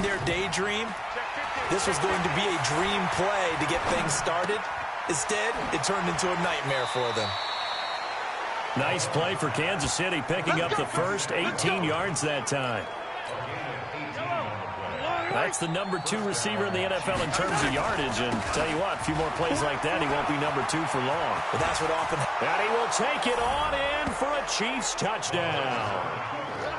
their daydream, this was going to be a dream play to get things started. Instead, it turned into a nightmare for them. Nice play for Kansas City, picking up the first 18 yards that time. That's the number 2 receiver in the NFL in terms of yardage. And tell you what, a few more plays like that, he won't be number 2 for long. But that's what often happens. And he will take it on in for a Chiefs touchdown.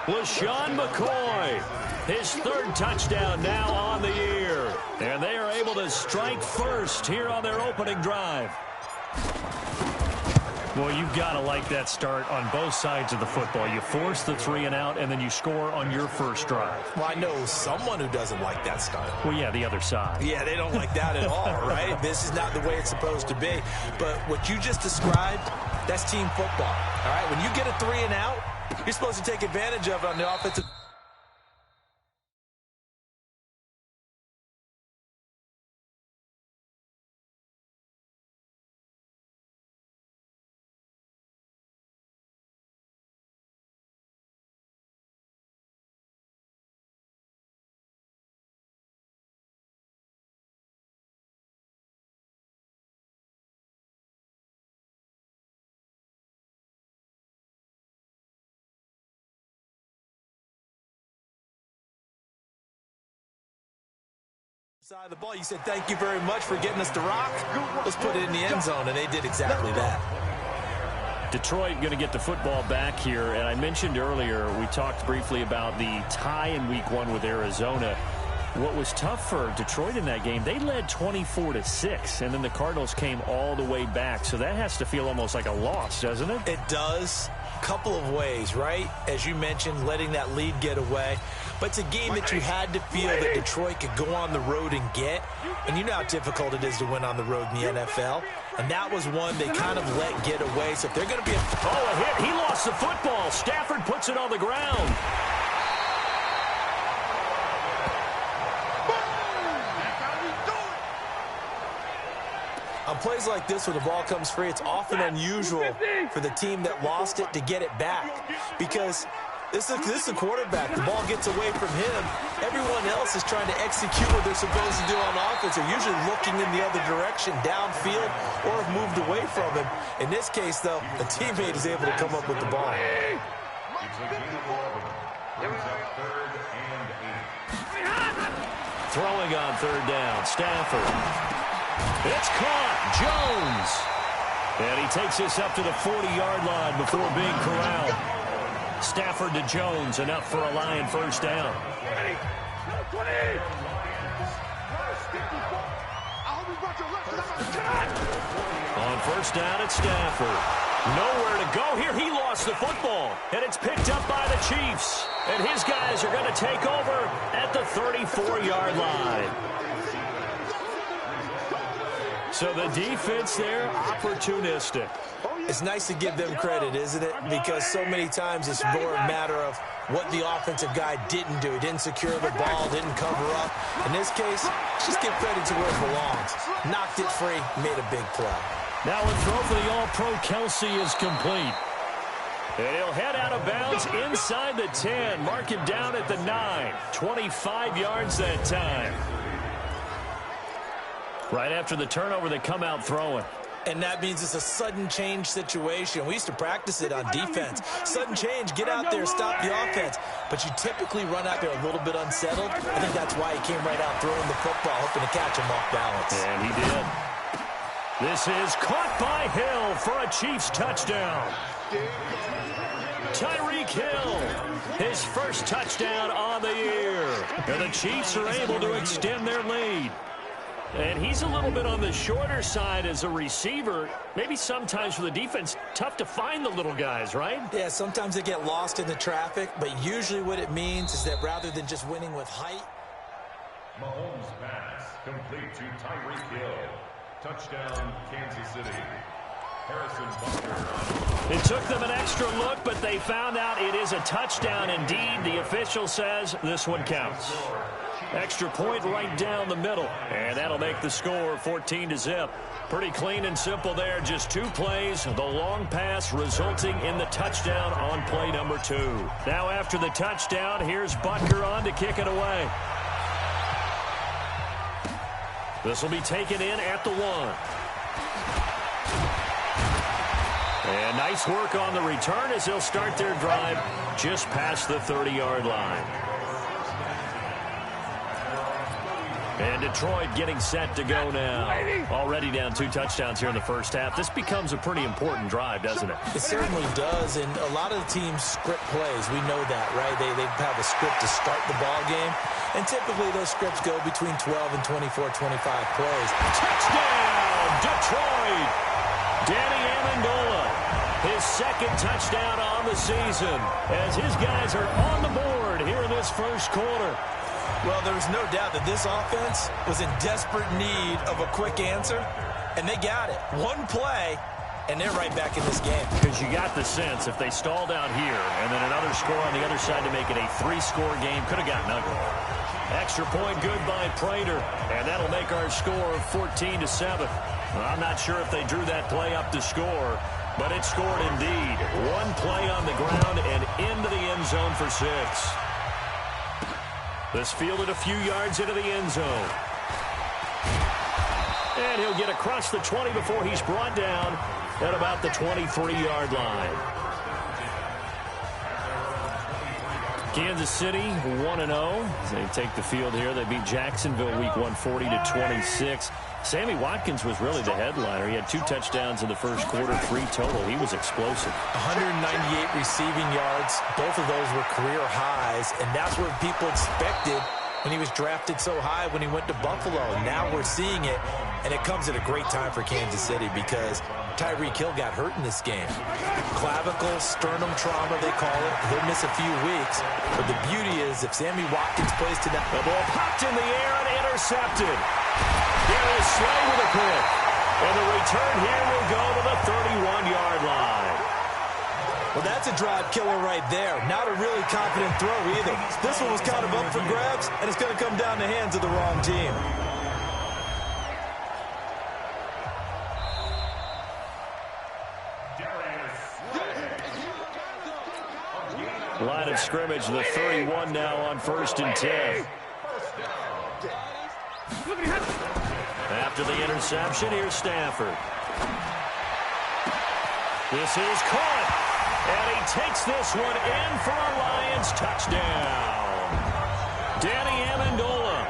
LaShawn McCoy, his 3rd touchdown now on the year. And they are able to strike first here on their opening drive. Well, you've got to like that start on both sides of the football. You force the 3 and out, and then you score on your first drive. Well, I know someone who doesn't like that start. Well, yeah, the other side. Yeah, they don't like that at all, right? This is not the way it's supposed to be. But what you just described, that's team football, all right? When you get a 3 and out, you're supposed to take advantage of it on the offensive. Side of the ball, you said thank you very much for getting us to rock. Let's put it in the end zone, and they did exactly that. Detroit going to get the football back here, and I mentioned earlier we talked briefly about the tie in week 1 with Arizona. What was tough for Detroit in that game, they led 24-6, and then the Cardinals came all the way back, so that has to feel almost like a loss, doesn't it? It does. Couple of ways, right? As you mentioned, letting that lead get away. But it's a game that you had to feel that Detroit could go on the road and get. And you know how difficult it is to win on the road in the NFL. And that was one they kind of let get away. So if they're going to be a hit. He lost the football. Stafford puts it on the ground. On plays like this where the ball comes free, it's often unusual for the team that lost it to get it back. Because this is a quarterback. The ball gets away from him. Everyone else is trying to execute what they're supposed to do on offense. They're usually looking in the other direction, downfield, or have moved away from him. In this case, though, a teammate is able to come up with the ball. Throwing on 3rd down, Stafford. It's caught. Jones. And he takes this up to the 40-yard line before being corralled. Stafford to Jones, enough for a Lion first down. On first down, it's Stafford. Nowhere to go here. He lost the football. And it's picked up by the Chiefs. And his guys are going to take over at the 34-yard line. So the defense there, opportunistic. It's nice to give them credit, isn't it? Because so many times it's more a matter of what the offensive guy didn't do. He didn't secure the ball, didn't cover up. In this case, just give credit to where it belongs. Knocked it free, made a big play. Now a throw for the All-Pro Kelsey is complete. And he'll head out of bounds inside the 10. Mark him down at the 9. 25 yards that time. Right after the turnover, they come out throwing. And that means it's a sudden change situation. We used to practice it on defense. Sudden change, get out there, stop the offense. But you typically run out there a little bit unsettled. I think that's why he came right out throwing the football, hoping to catch him off balance. And he did. This is caught by Hill for a Chiefs touchdown. Tyreek Hill, his first touchdown on the year. And the Chiefs are able to extend their lead. And he's a little bit on the shorter side as a receiver. Maybe sometimes for the defense, tough to find the little guys, right? Yeah, sometimes they get lost in the traffic, but usually what it means is that rather than just winning with height. Mahomes pass complete to Tyreek Hill. Touchdown, Kansas City. Harrison Butker. It took them an extra look, but they found out it is a touchdown indeed. The official says this one counts. Extra point right down the middle. And that'll make the score 14-0. Pretty clean and simple there. Just 2 plays. The long pass resulting in the touchdown on play number 2. Now after the touchdown, here's Butker on to kick it away. This will be taken in at the 1. And nice work on the return as they'll start their drive just past the 30-yard line. And Detroit getting set to go now. Already down 2 touchdowns here in the first half. This becomes a pretty important drive, doesn't it? It certainly does, and a lot of the teams script plays. We know that, right? They have a script to start the ball game, and typically those scripts go between 12 and 24, 25 plays. Touchdown, Detroit! Danny Amendola, his second touchdown on the season, as his guys are on the board here in this first quarter. Well, there's no doubt that this offense was in desperate need of a quick answer, and they got it. One play, and they're right back in this game. Because you got the sense if they stalled out here and then another score on the other side to make it a 3-score game, could have gotten ugly. Extra point good by Prater, and that'll make our score 14-7. Well, I'm not sure if they drew that play up to score, but it scored indeed. One play on the ground and into the end zone for 6. This fielded a few yards into the end zone. And he'll get across the 20 before he's brought down at about the 23-yard line. Kansas City 1-0. They take the field here. They beat Jacksonville week 1, 40-26. Sammy Watkins was really the headliner. He had 2 touchdowns in the first quarter, 3 total. He was explosive. 198 receiving yards. Both of those were career highs, and that's what people expected when he was drafted so high when he went to Buffalo. Now we're seeing it, and it comes at a great time for Kansas City because Tyreek Hill got hurt in this game. Clavicle, sternum trauma, they call it. He'll miss a few weeks, but the beauty is if Sammy Watkins plays tonight. The ball popped in the air and intercepted. Darius Slay with a pick. And the return here will go to the 31-yard line. Well, that's a drive killer right there. Not a really confident throw either. This one was kind of up for grabs, and it's going to come down the hands of the wrong team. Line of scrimmage, the 31 now on 1st and 10. After the interception, here's Stafford. This is caught. And he takes this one in for a Lions touchdown. Danny Amendola,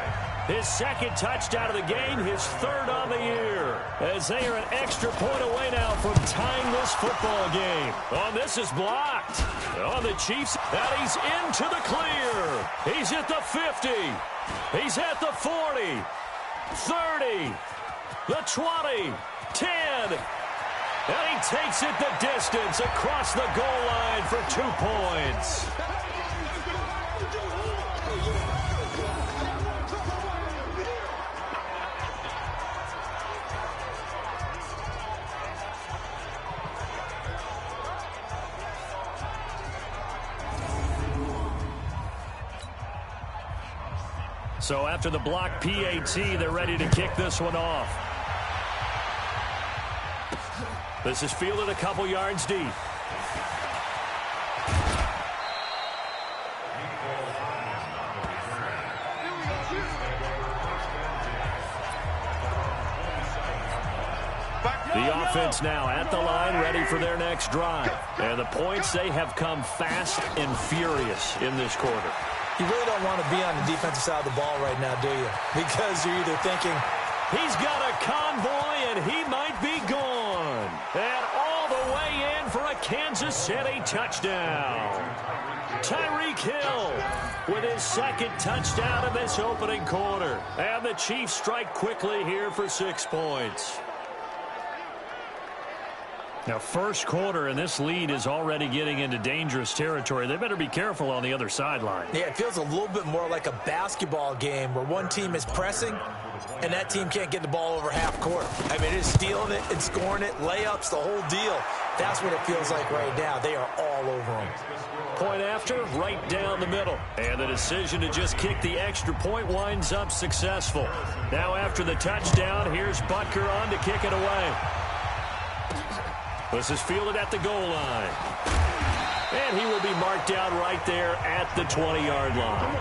his 2nd touchdown of the game, his 3rd on the year. As they are an extra point away now from tying this football game. Oh, this is blocked. On the Chiefs, and he's into the clear. He's at the 50. He's at the 40. 30. The 20. 10. And he takes it the distance across the goal line for 2 points. So after the block PAT, they're ready to kick this one off. This is fielded a couple yards deep. The offense now at the line, ready for their next drive. And the points, they have come fast and furious in this quarter. You really don't want to be on the defensive side of the ball right now, do you? Because you're either thinking, he's got a convoy and he might be gone. And all the way in for a Kansas City touchdown. Tyreek Hill with his 2nd touchdown in this opening quarter. And the Chiefs strike quickly here for 6 points. Now, first quarter, and this lead is already getting into dangerous territory. They better be careful on the other sideline. Yeah, it feels a little bit more like a basketball game where one team is pressing and that team can't get the ball over half court. I mean, it's stealing it and scoring it, layups, the whole deal. That's what it feels like right now. They are all over them. Point after, right down the middle. And the decision to just kick the extra point winds up successful. Now after the touchdown, here's Butker on to kick it away. This is fielded at the goal line. And he will be marked down right there at the 20-yard line.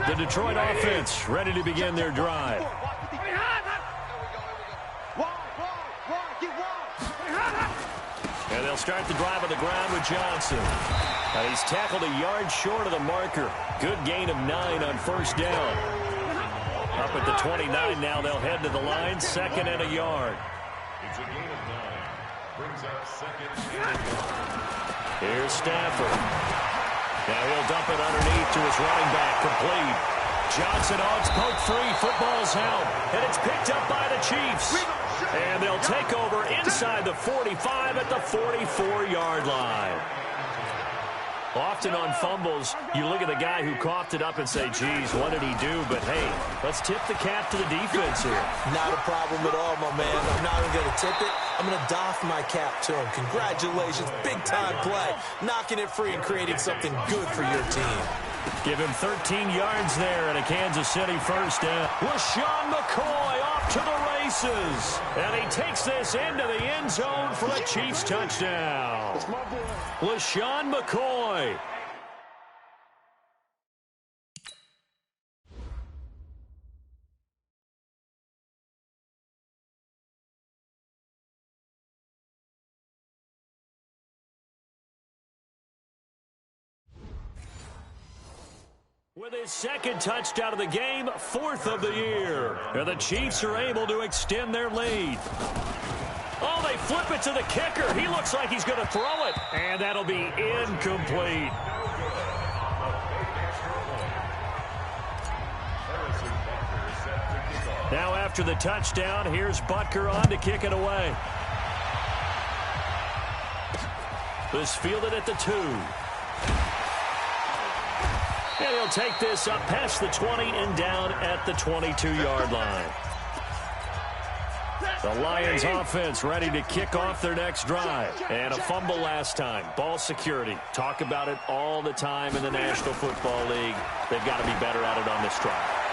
The Detroit offense ready to begin their drive. And they'll start the drive on the ground with Johnson. He's tackled a yard short of the marker. Good gain of 9 on first down. Up at the 29 now, they'll head to the line, 2nd and a yard. It's a gain of 9. Brings up 2nd and a yard. Here's Stafford. Now he'll dump it underneath to his running back, complete. Johnson odds poke free, football's out, and it's picked up by the Chiefs. And they'll take over inside the 45 at the 44-yard line. Often on fumbles, you look at the guy who coughed it up and say, geez, what did he do? But, hey, let's tip the cap to the defense here. Not a problem at all, my man. I'm not even going to tip it. I'm going to doff my cap to him. Congratulations. Big-time play. Knocking it free and creating something good for your team. Give him 13 yards there and a Kansas City first down. LaShawn McCoy off to the races. And he takes this into the end zone for a Chiefs touchdown. LaShawn McCoy. With his 2nd touchdown of the game, 4th of the year. And the Chiefs are able to extend their lead. Oh, they flip it to the kicker. He looks like he's going to throw it. And that'll be incomplete. Now after the touchdown, here's Butker on to kick it away. This fielded at the 2. And he'll take this up past the 20 and down at the 22-yard line. The Lions offense ready to kick off their next drive. And a fumble last time. Ball security. Talk about it all the time in the National Football League. They've got to be better at it on this drive.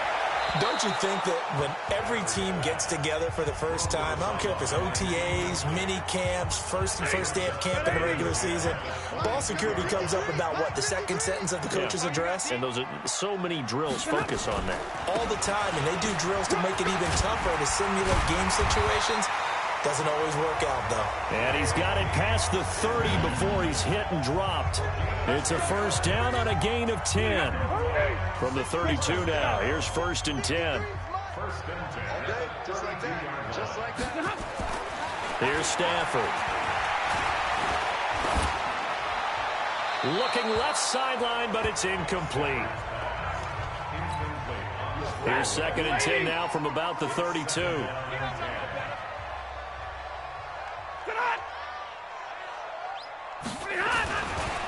Don't you think that when every team gets together for the first time, I don't care if it's OTAs, mini camps, first day of camp in the regular season, ball security comes up about, what, the 2nd sentence of the coach's address? And those are so many drills focus on that. All the time, and they do drills to make it even tougher to simulate game situations. Doesn't always work out, though. And he's got it past the 30 before he's hit and dropped. It's a first down on a gain of 10. From the 32 now, here's 1st and 10. Here's Stafford. Looking left sideline, but it's incomplete. Here's 2nd and 10 now from about the 32.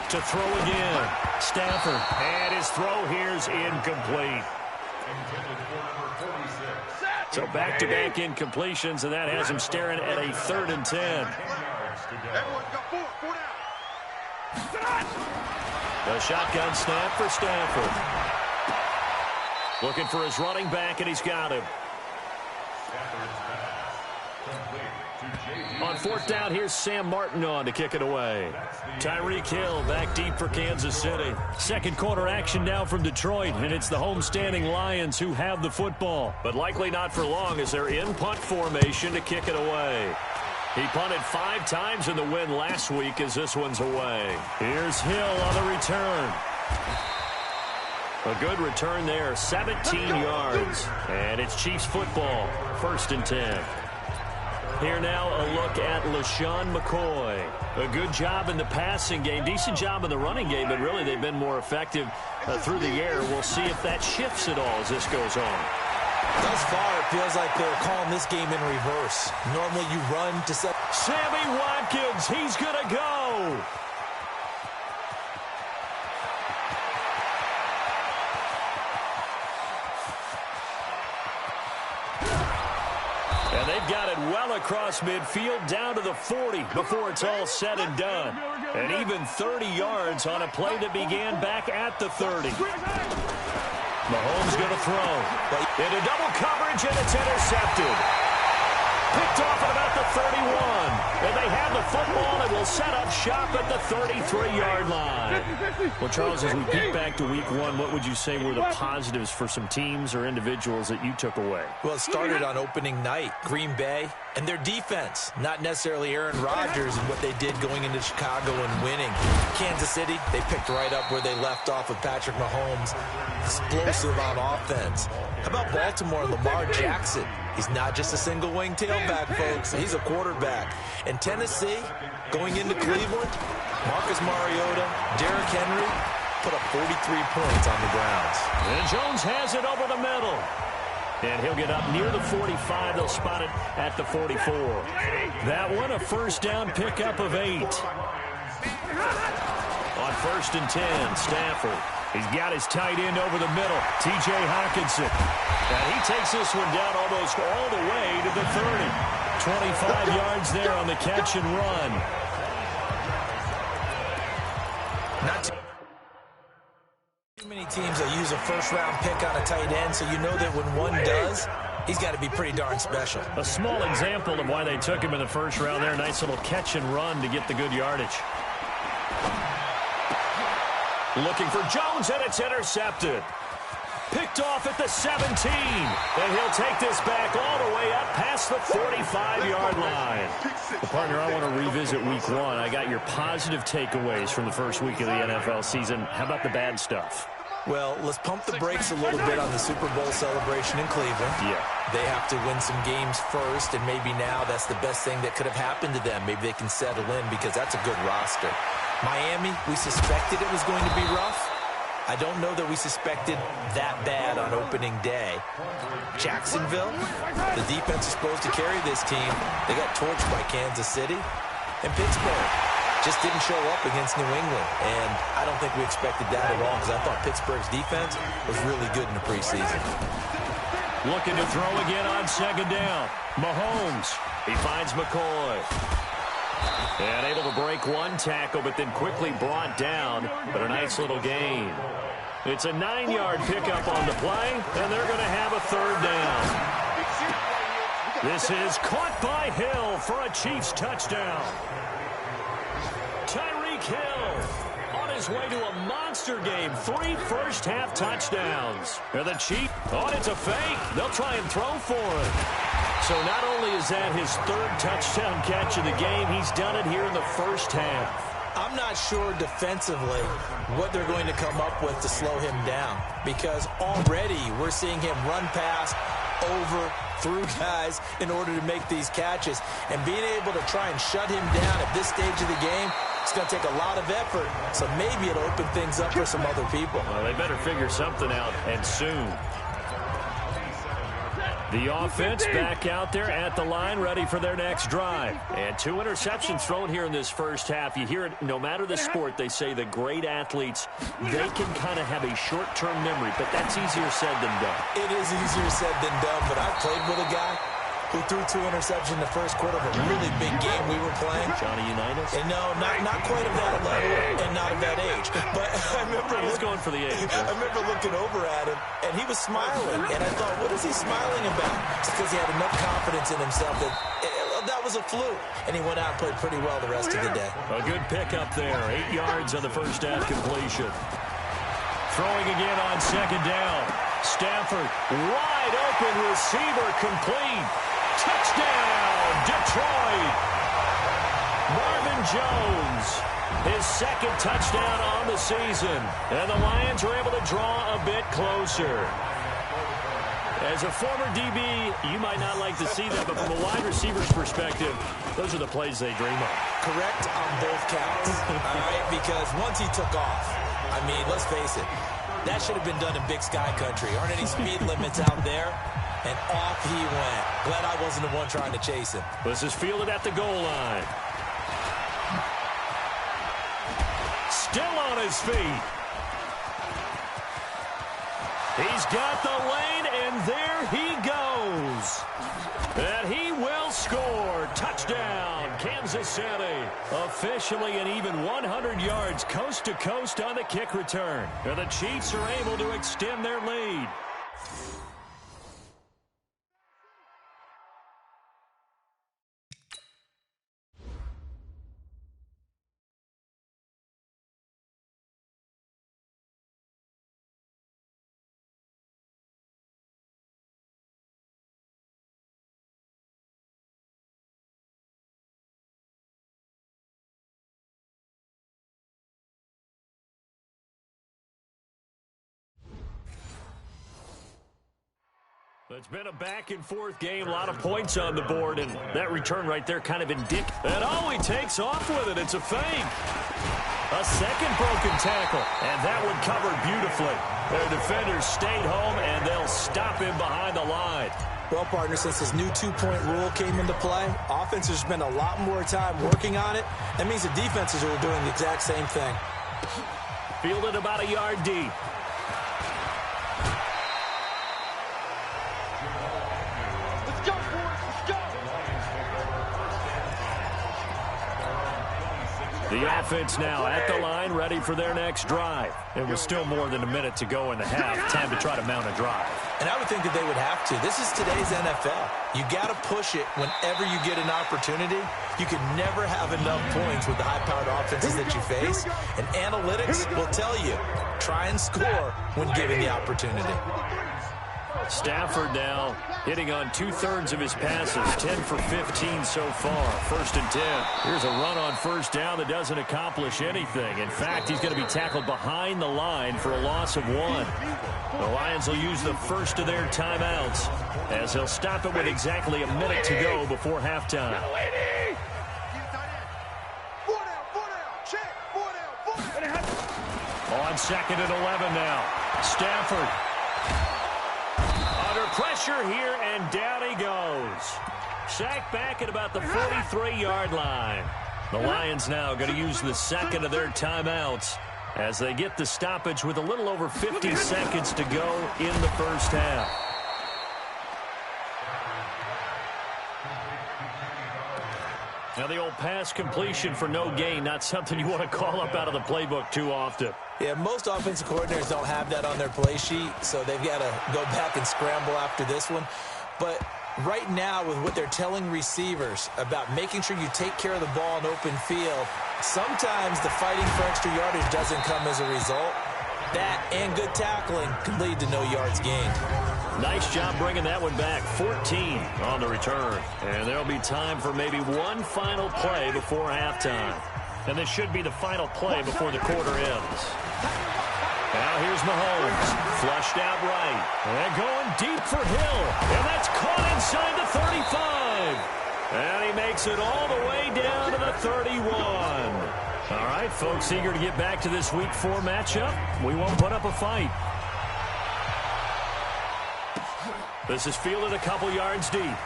To throw again. Stafford. And his throw here's incomplete. So back-to-back incompletions, and that has him staring at a 3rd and 10. The shotgun snap for Stafford. Looking for his running back, and he's got him. On 4th down, here's Sam Martin on to kick it away. Tyreek Hill back deep for Kansas City. 2nd quarter action now from Detroit, and it's the homestanding Lions who have the football. But likely not for long as they're in punt formation to kick it away. He punted 5 times in the win last week as this one's away. Here's Hill on the return. A good return there, 17 yards. And it's Chiefs football, 1st and 10. Here now a look at LaShawn McCoy. A good job in the passing game, decent job in the running game, but really they've been more effective through the air. We'll see if that shifts at all as this goes on. Thus far, it feels like they're calling this game in reverse. Normally you run to set. Sammy Watkins, he's going to go. And they've got it well across midfield down to the 40 before it's all said and done. And even 30 yards on a play that began back at the 30. Mahomes going to throw. Into double coverage, and it's intercepted. Picked off at about the 31. And they have the football and will set up shop at the 33-yard line. Well, Charles, as we peek back to week one, what would you say were the positives for some teams or individuals that you took away? Well, it started on opening night. Green Bay and their defense, not necessarily Aaron Rodgers and what they did going into Chicago and winning. Kansas City, they picked right up where they left off with Patrick Mahomes. Explosive on offense. How about Baltimore and Lamar Jackson? He's not just a single-wing tailback, folks. He's a quarterback. And Tennessee, going into Cleveland, Marcus Mariota, Derrick Henry put up 43 points on the grounds. And Jones has it over the middle. And he'll get up near the 45. They'll spot it at the 44. That one, a first down pickup of 8. On 1st and 10, Stafford. He's got his tight end over the middle, T.J. Hockenson. And he takes this one down almost all the way to the 30. 25 yards there on the catch and run. Not too many teams that use a first-round pick on a tight end, so you know that when one does, he's got to be pretty darn special. A small example of why they took him in the first round there. Nice little catch and run to get the good yardage. Looking for Jones, and it's intercepted. Picked off at the 17. And he'll take this back all the way up past the 45-yard line. Well, partner, I want to revisit week one. I got your positive takeaways from the first week of the NFL season. How about the bad stuff? Well, let's pump the brakes a little bit on the Super Bowl celebration in Cleveland. Yeah. They have to win some games first, and maybe now that's the best thing that could have happened to them. Maybe they can settle in because that's a good roster. Miami, we suspected it was going to be rough. I don't know that we suspected that bad on opening day. Jacksonville, the defense is supposed to carry this team. They got torched by Kansas City. And Pittsburgh just didn't show up against New England. And I don't think we expected that at all because I thought Pittsburgh's defense was really good in the preseason. Looking to throw again on 2nd down. Mahomes, he finds McCoy. And able to break one tackle, but then quickly brought down. But a nice little gain. It's a 9-yard pickup on the play, and they're going to have a 3rd down. This is caught by Hill for a Chiefs touchdown. Tyreek Hill on his way to a monster game. 3 first-half touchdowns. And the Chiefs, oh, it's a fake. They'll try and throw for it. So not only is that his 3rd touchdown catch of the game, he's done it here in the first half. I'm not sure defensively what they're going to come up with to slow him down because already we're seeing him run past, over, through guys in order to make these catches. And being able to try and shut him down at this stage of the game, it's going to take a lot of effort. So maybe it'll open things up for some other people. Well, they better figure something out, and soon. The offense back out there at the line, ready for their next drive. And 2 interceptions thrown here in this first half. You hear it, no matter the sport, they say the great athletes, they can kind of have a short-term memory, but that's easier said than done. It is easier said than done, but I played with a guy who threw 2 interceptions in the first quarter of a really big game we were playing. Johnny Unitas? And no, not quite of that level and not of that age. But I remember going for the age. I remember looking over at him, and he was smiling. And I thought, what is he smiling about? It's because he had enough confidence in himself that that was a fluke. And he went out and played pretty well the rest of the day. A good pickup there. 8 yards on the first down completion. Throwing again on 2nd down. Stafford, wide open receiver, complete. Touchdown, Detroit. Marvin Jones, his 2nd touchdown on the season. And the Lions are able to draw a bit closer. As a former DB, you might not like to see that, but from a wide receiver's perspective, those are the plays they dream of. Correct on both counts, all right? Because once he took off, I mean, let's face it, that should have been done in Big Sky Country. Aren't any speed limits out there? And off he went. Glad I wasn't the one trying to chase him. This is fielded at the goal line. Still on his feet. He's got the lane, and there he goes. And he will score. Touchdown, Kansas City. Officially an even 100 yards coast to coast on the kick return. And the Chiefs are able to extend their lead. It's been a back-and-forth game, a lot of points on the board, and that return right there kind of indicative. And oh, he takes off with it. It's a fake. A second broken tackle, and that one covered beautifully. Their defenders stayed home, and they'll stop him behind the line. Well, partner, since this new two-point rule came into play, offenses spend a lot more time working on it. That means the defenses are doing the exact same thing. Fielded about a yard deep. The offense now at the line, ready for their next drive. It was still more than a minute to go in the half. Time to try to mount a drive. And I would think that they would have to. This is today's NFL. You got to push it whenever you get an opportunity. You can never have enough points with the high-powered offenses that you face. And analytics will tell you, try and score when given the opportunity. Stafford now hitting on 2/3 of his passes, 10 for 15 so far. 1st and 10. Here's a run on first down that doesn't accomplish anything. In fact, he's going to be tackled behind the line for a loss of 1. The Lions will use the first of their timeouts as they'll stop it with exactly a minute to go before halftime. On 2nd and 11 now. Stafford. Pressure here, and down he goes. Sacked back at about the 43-yard line. The Lions now going to use the second of their timeouts as they get the stoppage with a little over 50 seconds to go in the first half. Now the old pass completion for no gain, not something you want to call up out of the playbook too often. Yeah, most offensive coordinators don't have that on their play sheet, so they've got to go back and scramble after this one. But right now, with what they're telling receivers about making sure you take care of the ball in open field, sometimes the fighting for extra yardage doesn't come as a result. That and good tackling can lead to no yards gained. Nice job bringing that one back. 14 on the return. And there'll be time for maybe one final play before halftime. And this should be the final play before the quarter ends. Now here's Mahomes. Flushed out right. And going deep for Hill. And that's caught inside the 35. And he makes it all the way down to the 31. All right, folks, eager to get back to this Week 4 matchup. We won't put up a fight. This is fielded a couple yards deep.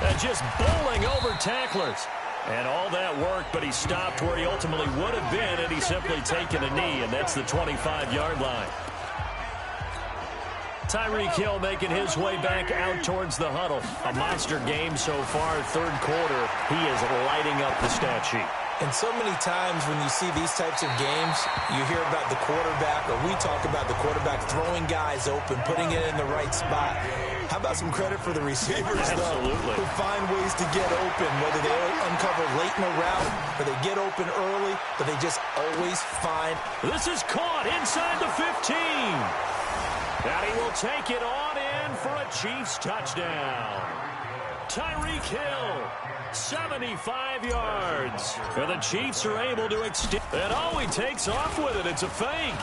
And just bowling over tacklers. And all that work, but he stopped where he ultimately would have been, and he's simply taken a knee, and that's the 25-yard line. Tyreek Hill making his way back out towards the huddle. A monster game so far, third quarter. He is lighting up the stat sheet. And so many times when you see these types of games, you hear about the quarterback, or we talk about the quarterback throwing guys open, putting it in the right spot. How about some credit for the receivers, though, who find ways to get open, whether they uncover late in a route or they get open early, but they just always find. This is caught inside the 15. And he will take it on in for a Chiefs touchdown. Tyreek Hill, 75 yards. And the Chiefs are able to extend. And oh, he takes off with it. It's a fake.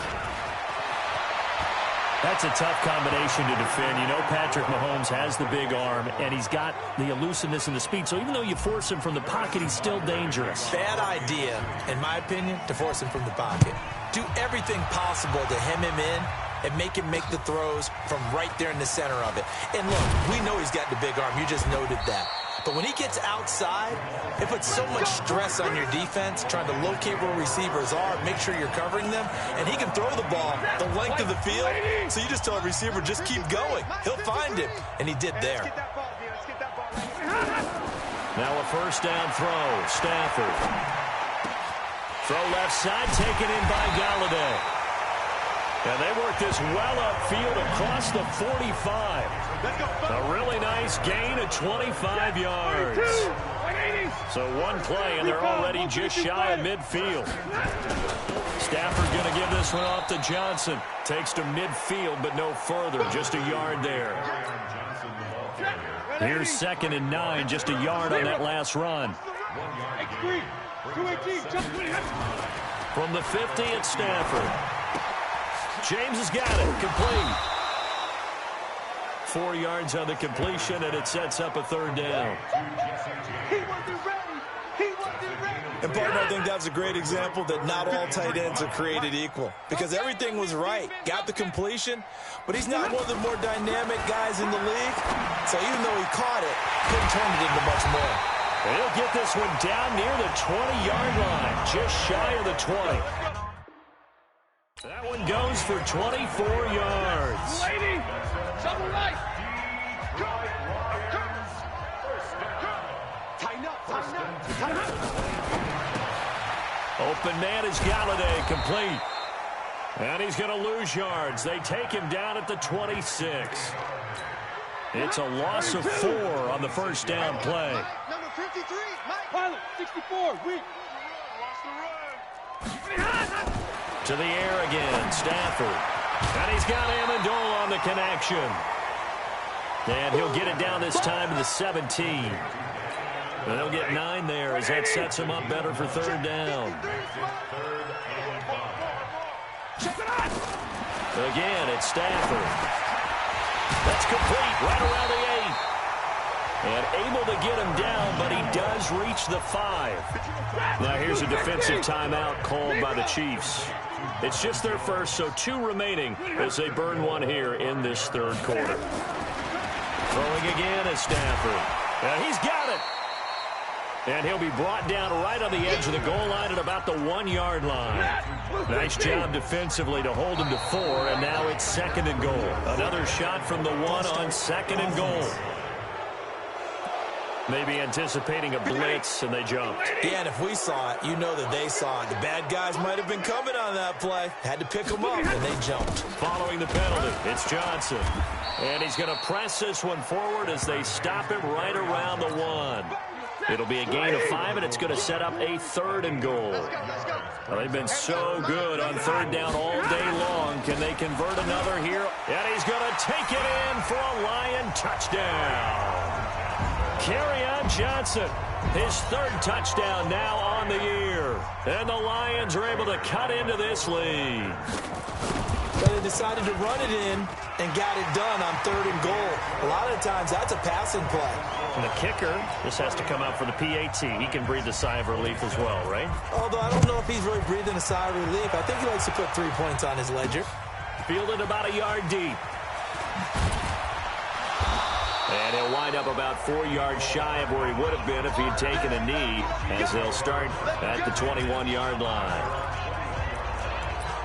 That's a tough combination to defend. You know Patrick Mahomes has the big arm, and he's got the elusiveness and the speed. So even though you force him from the pocket, he's still dangerous. Bad idea, in my opinion, to force him from the pocket. Do everything possible to hem him in and make him make the throws from right there in the center of it. And look, we know he's got the big arm. You just noted that. But when he gets outside, it puts so much stress on your defense, trying to locate where receivers are, make sure you're covering them, and he can throw the ball the length of the field. So you just tell a receiver, just keep going. He'll find him, and he did there. Now a first down throw, Stafford. Throw left side, taken in by Galladay. And they work this well upfield across the 45. A really nice gain of 25 yards. So one play, and they're already just shy of midfield. Stafford going to give this one off to Johnson. Takes to midfield, but no further. Just a yard there. Here's 2nd and 9. Just a yard on that last run. From the 50 at Stafford. James has got it. Complete. 4 yards on the completion, and it sets up a third down. And, partner, I think that's a great example that not all tight ends are created equal, because everything was right. Got the completion, but he's not one of the more dynamic guys in the league. So even though he caught it, couldn't turn it into much more. And he'll get this one down near the 20-yard line, just shy of the 20. That one goes for 24 yards. Open man is Galladay, complete. And he's going to lose yards. They take him down at the 26. It's a loss of 4 on the first down play. Number 53, Mike. Pilot, 64, weak. To the air again, Stafford. And he's got Amendola on the connection. And he'll get it down this time to the 17. And they'll get 9 there as that sets him up better for third down. Again, it's Stafford. That's complete right around the 8. And able to get him down, but he does reach the 5. Now here's a defensive timeout called by the Chiefs. It's just their first, so 2 remaining as they burn one here in this third quarter. Throwing again is Stafford. He's got it. And he'll be brought down right on the edge of the goal line at about the 1-yard line. Nice job defensively to hold him to 4, and now it's 2nd and goal. Another shot from the 1 on 2nd and goal. Maybe anticipating a blitz, and they jumped. Yeah, and if we saw it, you know that they saw it. The bad guys might have been coming on that play. Had to pick them up, and they jumped. Following the penalty, it's Johnson. And he's going to press this one forward as they stop him right around the 1. It'll be a gain of 5, and it's going to set up a 3rd and goal. Well, they've been so good on third down all day long. Can they convert another here? And he's going to take it in for a Lion touchdown. Kerryon Johnson, his 3rd touchdown now on the year. And the Lions are able to cut into this lead. But they decided to run it in and got it done on 3rd and goal. A lot of times that's a passing play. And the kicker, this has to come out for the PAT. He can breathe a sigh of relief as well, right? Although I don't know if he's really breathing a sigh of relief. I think he likes to put 3 points on his ledger. Fielded about a yard deep. And he'll wind up about 4 yards shy of where he would have been if he had taken a knee, as they'll start at the 21-yard line.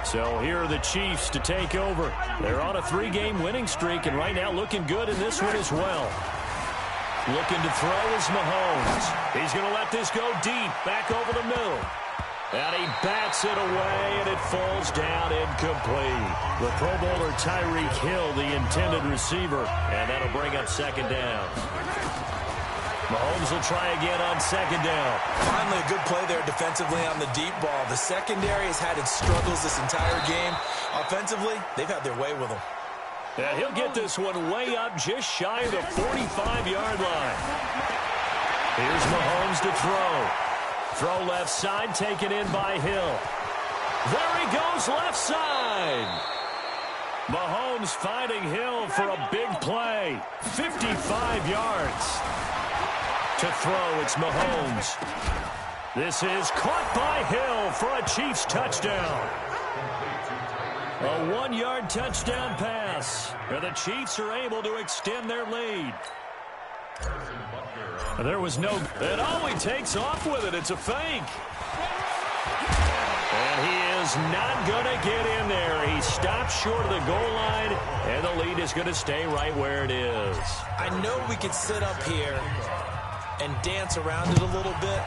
So here are the Chiefs to take over. They're on a 3-game winning streak, and right now looking good in this one as well. Looking to throw is Mahomes. He's going to let this go deep, back over the middle. And he bats it away, and it falls down incomplete. The Pro Bowler Tyreek Hill, the intended receiver, and that'll bring up 2nd down. Mahomes will try again on 2nd down. Finally, a good play there defensively on the deep ball. The secondary has had its struggles this entire game. Offensively, they've had their way with him. And he'll get this one way up just shy of the 45-yard line. Here's Mahomes to throw. Throw left side, taken in by Hill. There he goes left side. Mahomes finding Hill for a big play. 55 yards. To throw, it's Mahomes. This is caught by Hill for a Chiefs touchdown. A 1-yard touchdown pass. And the Chiefs are able to extend their lead. There was no... And oh, he takes off with it. It's a fake. And he is not going to get in there. He stops short of the goal line, and the lead is going to stay right where it is. I know we could sit up here and dance around it a little bit,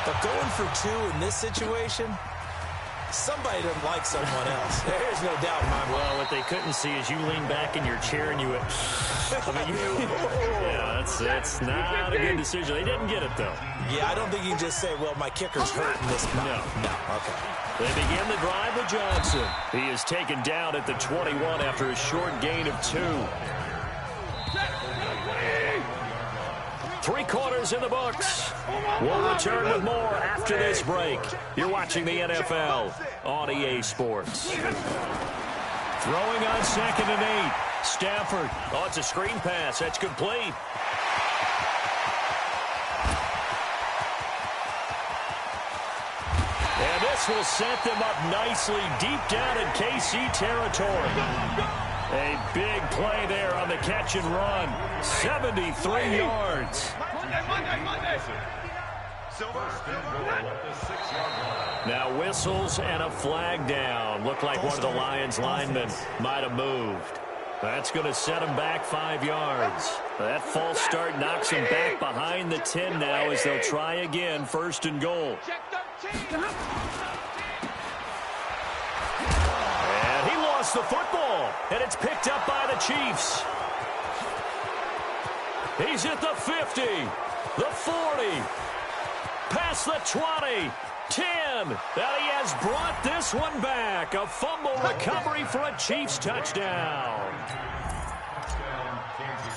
but going for 2 in this situation... Somebody doesn't like someone else. There's no doubt in my mind. Well, what they couldn't see is you lean back in your chair and you went... yeah, that's not a good decision. They didn't get it, though. Yeah, I don't think you can just say, well, my kicker's hurt in this. No, okay. They begin the drive with Johnson. He is taken down at the 21 after a short gain of 2. 3 quarters in the books. We'll return with more after this break. You're watching the NFL on EA Sports. Throwing on 2nd and 8. Stafford. Oh, it's a screen pass. That's complete. And this will set them up nicely deep down in KC territory. A big play there on the catch and run. 73 yards. Now whistles and a flag down. Looked like one of the Lions linemen might have moved. That's going to set him back 5 yards. That false start knocks him back behind the 10 now as they'll try again, 1st and goal. And he lost the football, and it's picked up by the Chiefs. He's at the 50, the 40, past the 20, 10, and he has brought this one back. A fumble recovery for a Chiefs touchdown.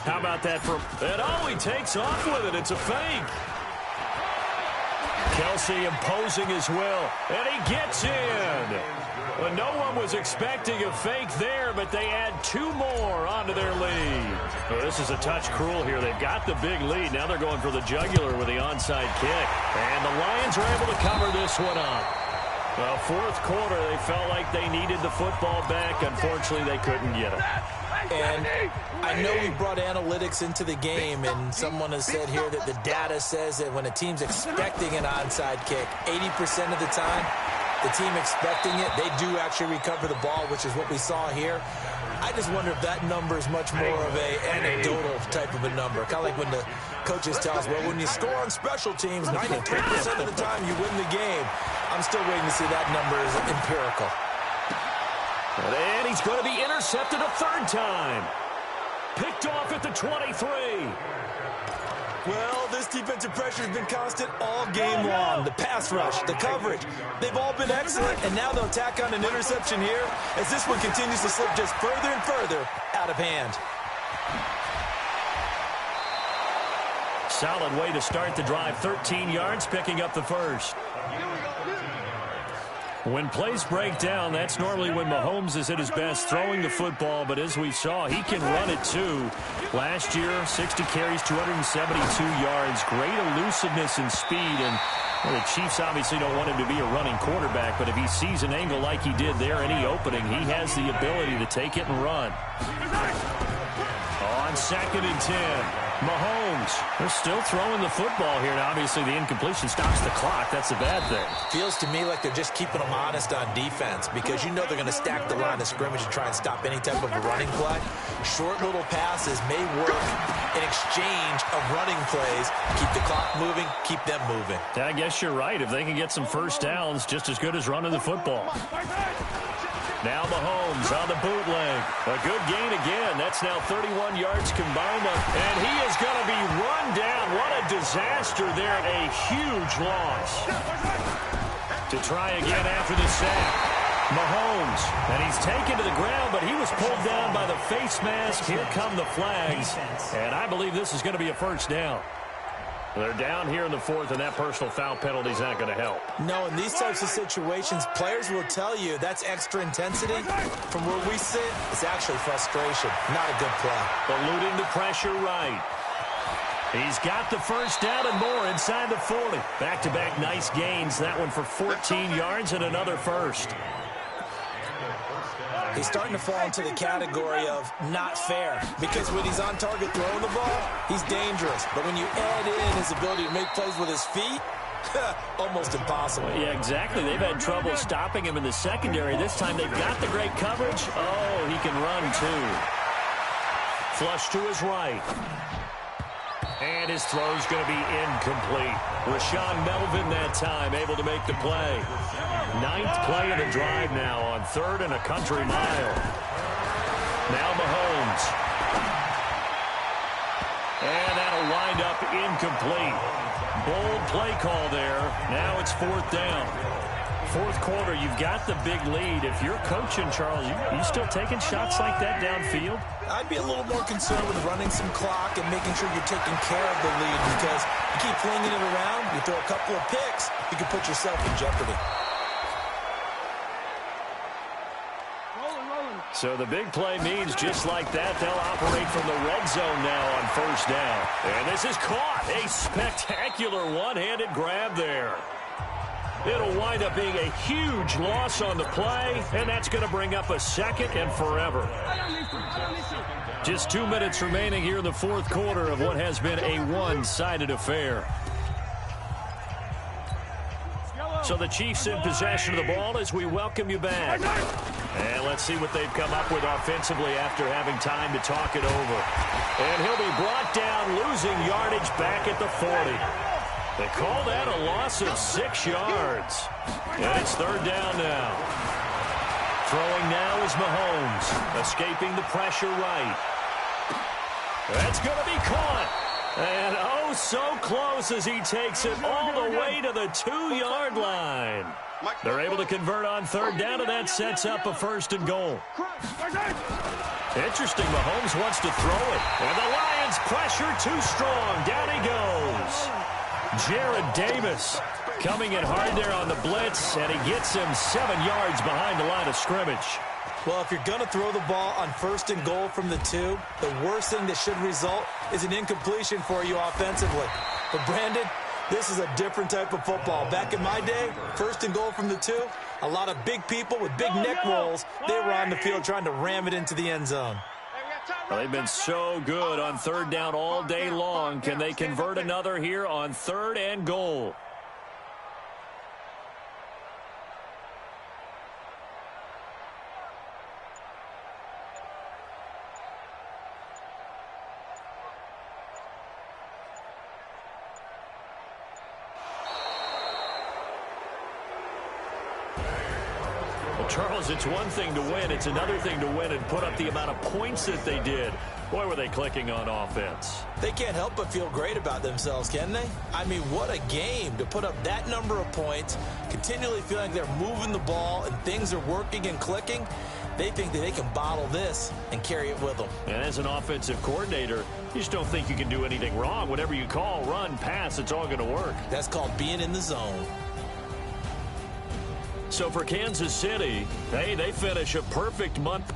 How about that from... And oh, he takes off with it. It's a fake. Kelsey imposing his will, and he gets in. Well, no one was expecting a fake there, but they add 2 more onto their lead. Well, this is a touch cruel here. They've got the big lead. Now they're going for the jugular with the onside kick. And the Lions are able to cover this one up. Well, 4th quarter, they felt like they needed the football back. Unfortunately, they couldn't get it. And I know we brought analytics into the game, and someone has said here that the data says that when a team's expecting an onside kick, 80% of the time, the team expecting it, they do actually recover the ball, which is what we saw here. I just wonder if that number is much more of a anecdotal type of a number. Kind of like when the coaches tell us, well, when you score on special teams, 93% of the time you win the game. I'm still waiting to see that number is empirical. And he's going to be intercepted a 3rd time. Picked off at the 23. Well, this defensive pressure has been constant all game long. The pass rush, the coverage, they've all been excellent, and now they'll tack on an interception here as this one continues to slip just further and further out of hand. Solid way to start the drive. 13 yards, picking up the 1st. When plays break down, that's normally when Mahomes is at his best throwing the football, but as we saw, he can run it too. Last year, 60 carries, 272 yards, great elusiveness and speed, and well, the Chiefs obviously don't want him to be a running quarterback, but if he sees an angle like he did there, any opening, he has the ability to take it and run. On 2nd and 10. Mahomes, they're still throwing the football here. Now, obviously, the incompletion stops the clock. That's a bad thing. Feels to me like they're just keeping them honest on defense because you know they're going to stack the line of scrimmage and try and stop any type of a running play. Short little passes may work in exchange of running plays. Keep the clock moving, keep them moving. I guess you're right. If they can get some 1st downs, just as good as running the football. Now Mahomes on the bootleg. A good gain again. That's now 31 yards combined. And he is going to be run down. What a disaster there. A huge loss. To try again after the sack. Mahomes. And he's taken to the ground, but he was pulled down by the face mask. Here come the flags. And I believe this is going to be a 1st down. They're down here in the 4th, and that personal foul penalty is not going to help. No, in these types of situations, players will tell you that's extra intensity. From where we sit, it's actually frustration. Not a good play. Eluding the pressure right. He's got the 1st down and more inside the 40. Back-to-back nice gains. That one for 14 yards and another 1st. He's starting to fall into the category of not fair because when he's on target throwing the ball, he's dangerous. But when you add in his ability to make plays with his feet, almost impossible. Yeah, exactly. They've had trouble stopping him in the secondary. This time they've got the great coverage. Oh, he can run too. Flush to his right. And his throw's going to be incomplete. Rashawn Melvin that time able to make the play. 9th play of the drive now on 3rd and a country mile. Now Mahomes. And that'll wind up incomplete. Bold play call there. Now it's 4th down. 4th quarter, you've got the big lead. If you're coaching, Charles, you still taking shots like that downfield? I'd be a little more concerned with running some clock and making sure you're taking care of the lead because you keep flinging it around, you throw a couple of picks, you can put yourself in jeopardy. Rolling. So the big play means just like that, they'll operate from the red zone now on first down. And this is caught. A spectacular one-handed grab there. It'll wind up being a huge loss on the play, and that's going to bring up a second and forever. Just 2 minutes remaining here in the fourth quarter of what has been a one-sided affair. So the Chiefs in possession of the ball as we welcome you back. And let's see what they've come up with offensively after having time to talk it over. And he'll be brought down, losing yardage back at the 40. They call that a loss of 6 yards. And it's third down now. Throwing now is Mahomes, escaping the pressure right. That's going to be caught. And oh, so close as he takes it all the way to the 2-yard line. They're able to convert on third down, and that sets up a first and goal. Interesting, Mahomes wants to throw it. And the Lions pressure too strong. Down he goes. Jared Davis coming in hard there on the blitz, and he gets him 7 yards behind the line of scrimmage. Well, if you're going to throw the ball on first and goal from the 2, the worst thing that should result is an incompletion for you offensively. But, Brandon, this is a different type of football. Back in my day, first and goal from the 2, a lot of big people with big neck rolls, they were on the field trying to ram it into the end zone. Well, they've been so good on third down all day long. Can they convert another here on third and goal? Charles, it's one thing to win. It's another thing to win and put up the amount of points that they did. Boy, were they clicking on offense. They can't help but feel great about themselves, can they? I mean, what a game to put up that number of points, continually feeling like they're moving the ball and things are working and clicking. They think that they can bottle this and carry it with them. And as an offensive coordinator, you just don't think you can do anything wrong. Whatever you call, run, pass, it's all going to work. That's called being in the zone. So for Kansas City, hey, they finish a perfect month.